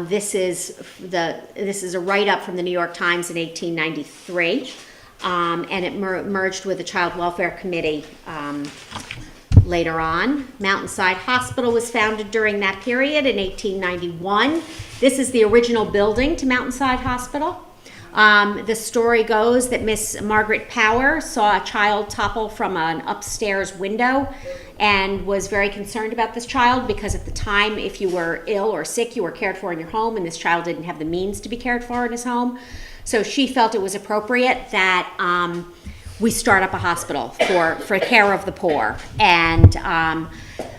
This is a write-up from the New York Times in 1893, and it merged with the Child Welfare Committee later on. Mountainside Hospital was founded during that period in 1891. This is the original building to Mountainside Hospital. The story goes that Miss Margaret Power saw a child topple from an upstairs window and was very concerned about this child because at the time, if you were ill or sick, you were cared for in your home, and this child didn't have the means to be cared for in his home. So she felt it was appropriate that we start up a hospital for care of the poor. And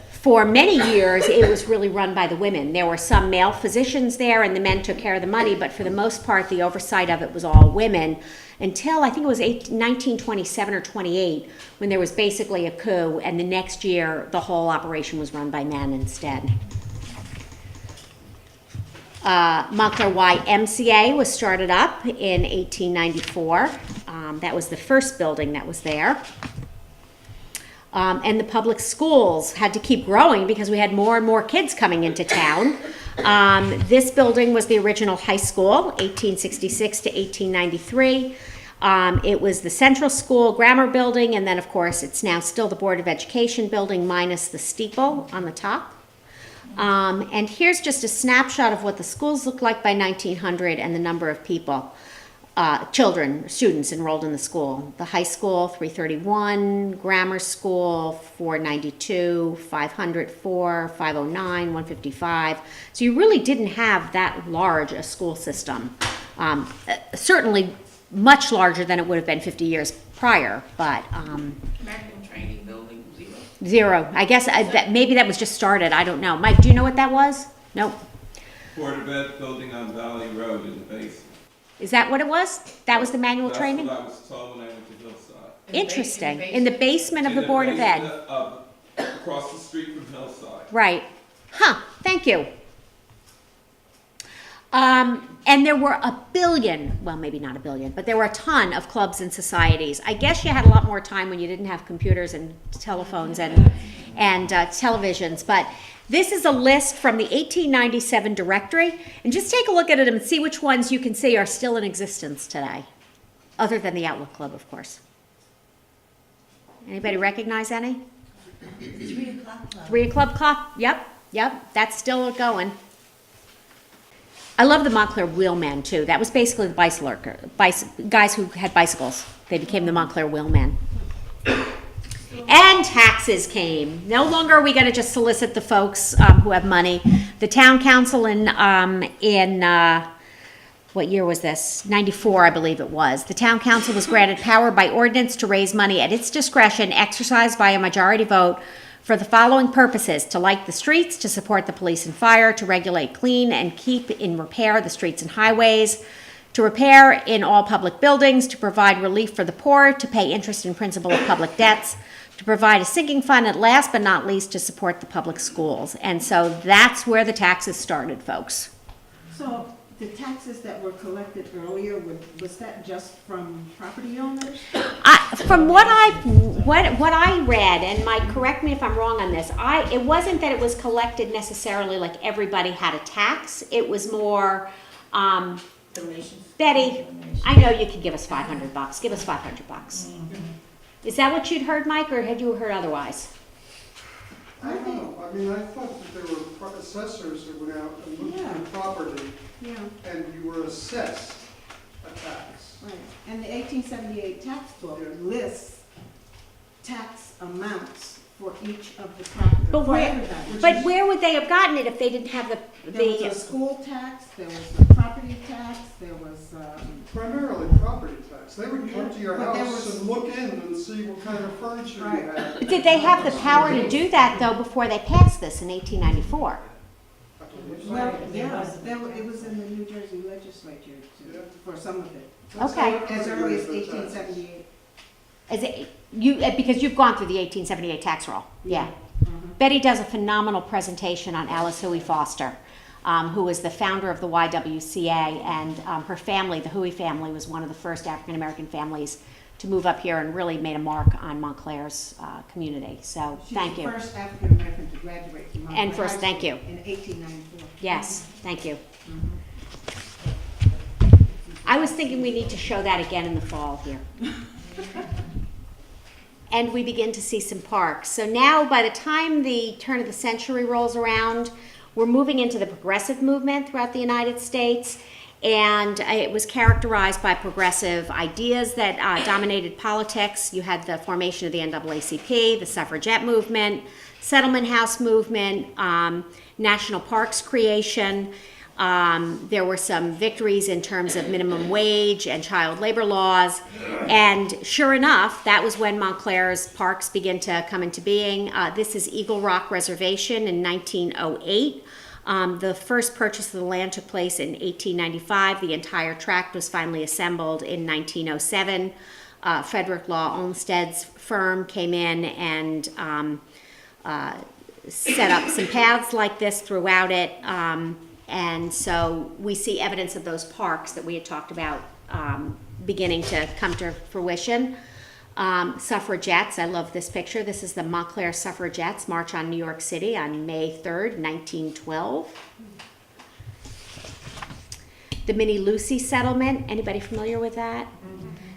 for many years, it was really run by the women. There were some male physicians there, and the men took care of the money, but for the most part, the oversight of it was all women until I think it was 1927 or 28, when there was basically a coup, and the next year, the whole operation was run by men instead. Montclair YMCA was started up in 1894. That was the first building that was there. And the public schools had to keep growing because we had more and more kids coming into town. This building was the original high school, 1866 to 1893. It was the Central School Grammar Building, and then, of course, it's now still the Board of Education building minus the steeple on the top. And here's just a snapshot of what the schools looked like by 1900 and the number of people. Students enrolled in the school. The high school, 331, grammar school, 492, 504, 509, 155. So you really didn't have that large a school system. Certainly much larger than it would have been 50 years prior, but American Training Building, zero. I guess maybe that was just started. I don't know. Mike, do you know what that was? Nope. Porter building on Valley Road in the basement. Is that what it was? That was the manual training? That's what I was told when I went to Hillside. Interesting. In the basement of the Board of Ed. Across the street from Hillside. Right. Huh, thank you. And there were a billion, well, maybe not a billion, but there were a ton of clubs and societies. I guess you had a lot more time when you didn't have computers and telephones and televisions, but this is a list from the 1897 directory, and just take a look at it and see which ones you can see are still in existence today, other than the Outlook Club, of course. Anybody recognize any? 3 o'clock club. 3 Club Club, yep, that's still going. I love the Montclair Wheelmen too. That was basically the guys who had bicycles. They became the Montclair Wheelmen. And taxes came. No longer are we going to just solicit the folks who have money. The town council in what year was this? 94, I believe it was. The town council was granted power by ordinance to raise money at its discretion, exercised by a majority vote, for the following purposes: to light the streets, to support the police and fire, to regulate, clean, and keep in repair the streets and highways, to repair in all public buildings, to provide relief for the poor, to pay interest and principal of public debts, to provide a sinking fund, and last but not least, to support the public schools. And so that's where the taxes started, folks. So the taxes that were collected earlier, was that just from property owners? From what I read, and Mike, correct me if I'm wrong on this, it wasn't that it was collected necessarily like everybody had a tax. It was more, Donations? Betty, I know you can give us $500. Give us $500. Is that what you'd heard, Mike, or had you heard otherwise? I don't know, I mean, I thought that there were assessors who went out and looked at the property, Yeah, and you were assessed a tax. right. And the 1878 tax book Yeah. lists tax amounts for each of the property, But for where- everybody. But where would they have gotten it if they didn't have There was a the school tax, there was a property tax, there was, Primarily property tax. They would come to your But there house was- and look in and see what kind of furniture you Right. had. Did they have the power to do that, though, before they passed this in 1894? well, yeah, it was in the New Jersey legislature Yeah. for some of it. Okay. As early as 1878. Is it, because you've gone through the 1878 tax roll. Yeah. Mhm. Betty does a phenomenal presentation on Alice Huey Foster, who was the founder of the YWCA, and her family, the Huey family, was one of the first African-American families to move up here and really made a mark on Montclair's community. So, thank She you. was the first African-American to graduate from Montclair And first, High thank School you. in 1894. Yes, thank you. I was thinking we need to show that again in the fall here. And we begin to see some parks. So now, by the time the turn of the century rolls around, we're moving into the progressive movement throughout the United States, and it was characterized by progressive ideas that dominated politics. You had the formation of the NAACP, the suffragette movement, settlement house movement, national parks creation. There were some victories in terms of minimum wage and child labor laws. And sure enough, that was when Montclair's parks began to come into being. This is Eagle Rock Reservation in 1908. The first purchase of the land took place in 1895. The entire tract was finally assembled in 1907. Frederick Law Olmsted's firm came in and set up some paths like this throughout it. And so we see evidence of those parks that we had talked about beginning to come to fruition. Suffragettes, I love this picture. This is the Montclair Suffragettes March on New York City on May 3rd, 1912. The Minnie Lucy settlement, anybody familiar with that?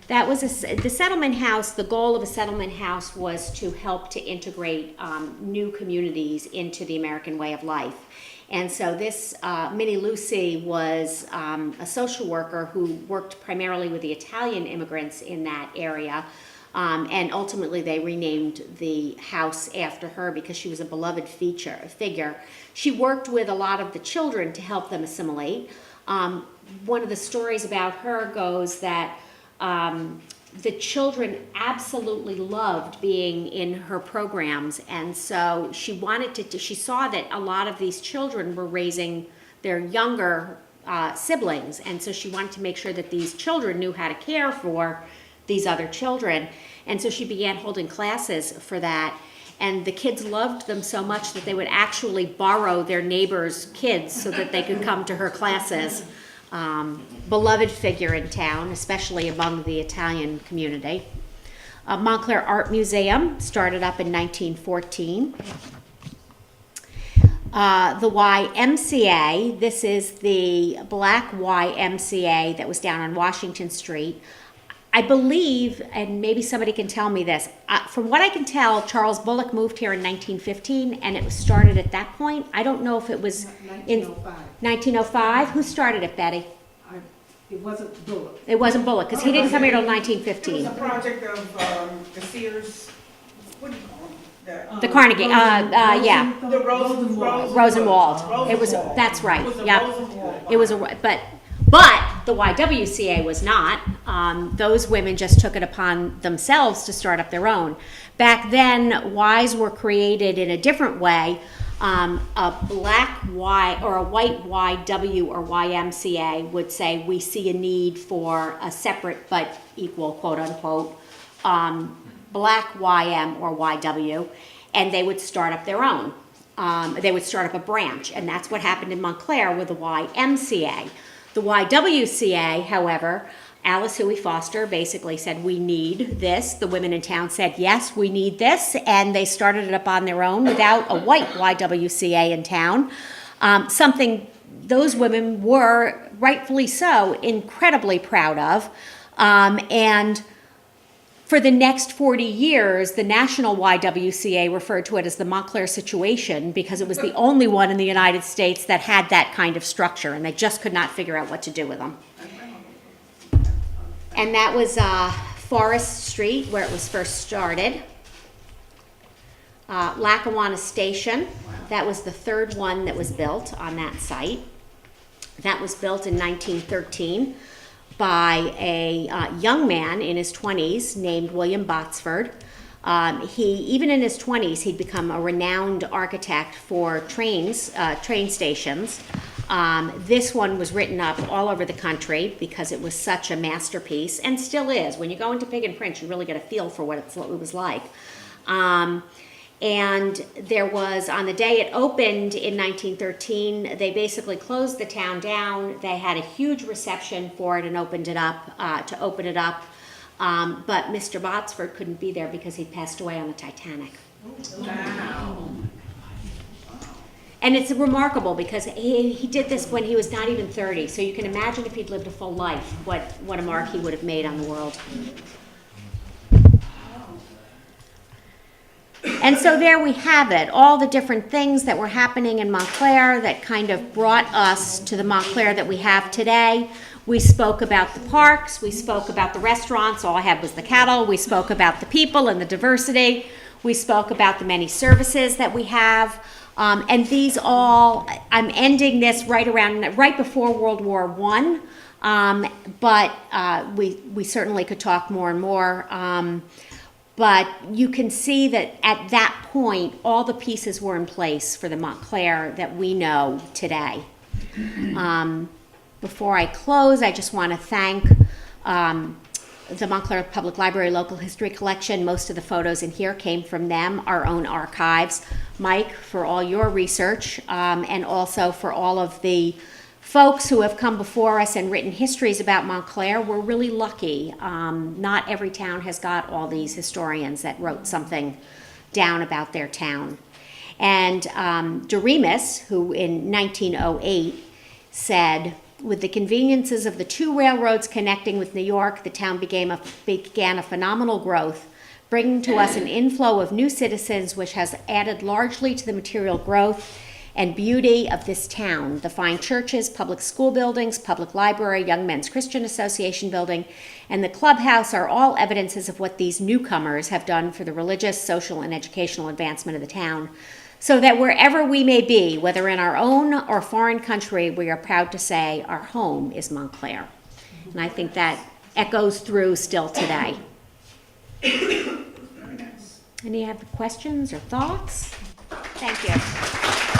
That was the settlement house. The goal of a settlement house was to help to integrate new communities into the American way of life. And so this Minnie Lucy was a social worker who worked primarily with the Italian immigrants in that area. And ultimately they renamed the house after her because she was a beloved figure. She worked with a lot of the children to help them assimilate. One of the stories about her goes that the children absolutely loved being in her programs, and so she wanted to. She saw that a lot of these children were raising their younger siblings, and so she wanted to make sure that these children knew how to care for these other children, and so she began holding classes for that. And the kids loved them so much that they would actually borrow their neighbors' kids so that they could come to her classes. Beloved figure in town, especially among the Italian community. Montclair Art Museum started up in 1914. The YMCA, this is the black YMCA that was down on Washington Street. I believe, and maybe somebody can tell me this, from what I can tell, Charles Bullock moved here in 1915, and it was started at that point. I don't know if it was in 1905. 1905. Who started it, Betty? It wasn't Bullock. It wasn't Bullock, because he didn't come here till It 1915. was a project of the Sears, what do you call them? The Carnegie, yeah, The Rosenwald. Rosenwald. It was, that's right, It was a yep. Rosenwald. It was but the YWCA was not. Those women just took it upon themselves to start up their own. Back then, Ys were created in a different way. A black Y or a white YW or YMCA would say, we see a need for a separate but equal, quote unquote, black YM or YW, and they would start up their own. They would start up a branch, and that's what happened in Montclair with the YMCA. The YWCA, however, Alice Huey Foster basically said, we need this. The women in town said, yes, we need this, and they started it up on their own without a white YWCA in town, something those women were, rightfully so, incredibly proud of. And for the next 40 years, the national YWCA referred to it as the Montclair Situation because it was the only one in the United States that had that kind of structure, and they just could not figure out what to do with them. And that was Forest Street, where it was first started. Lackawanna Station, that was the third one that was built on that site. That was built in 1913 by a young man in his 20s named William Botsford. Even in his 20s, he'd become a renowned architect for train stations. This one was written up all over the country because it was such a masterpiece, and still is. When you go into Pig and Print, you really get a feel for what it was like. And there was, on the day it opened in 1913, they basically closed the town down. They had a huge reception for it and opened it up, to open it up. But Mr. Botsford couldn't be there because he passed away on the Titanic. Wow. And it's remarkable because he did this when he was not even 30. So you can imagine if he'd lived a full life, what a mark he would have made on the world. And so there we have it, all the different things that were happening in Montclair that kind of brought us to the Montclair that we have today. We spoke about the parks, we spoke about the restaurants, all I had was the cattle, we spoke about the people and the diversity, we spoke about the many services that we have. And these all, I'm ending this right before World War I, but we certainly could talk more and more. But you can see that at that point, all the pieces were in place for the Montclair that we know today. Before I close, I just want to thank the Montclair Public Library Local History Collection. Most of the photos in here came from them, our own archives. Mike, for all your research, and also for all of the folks who have come before us and written histories about Montclair. We're really lucky. Not every town has got all these historians that wrote something down about their town. And Doremus, who in 1908 said, with the conveniences of the two railroads connecting with New York, the town began a phenomenal growth, bringing to us an inflow of new citizens which has added largely to the material growth and beauty of this town. The fine churches, public school buildings, public library, Young Men's Christian Association building, and the clubhouse are all evidences of what these newcomers have done for the religious, social, and educational advancement of the town. So that wherever we may be, whether in our own or foreign country, we are proud to say our home is Montclair. And I think that echoes through still today. Very nice. Any other questions or thoughts? Thank you.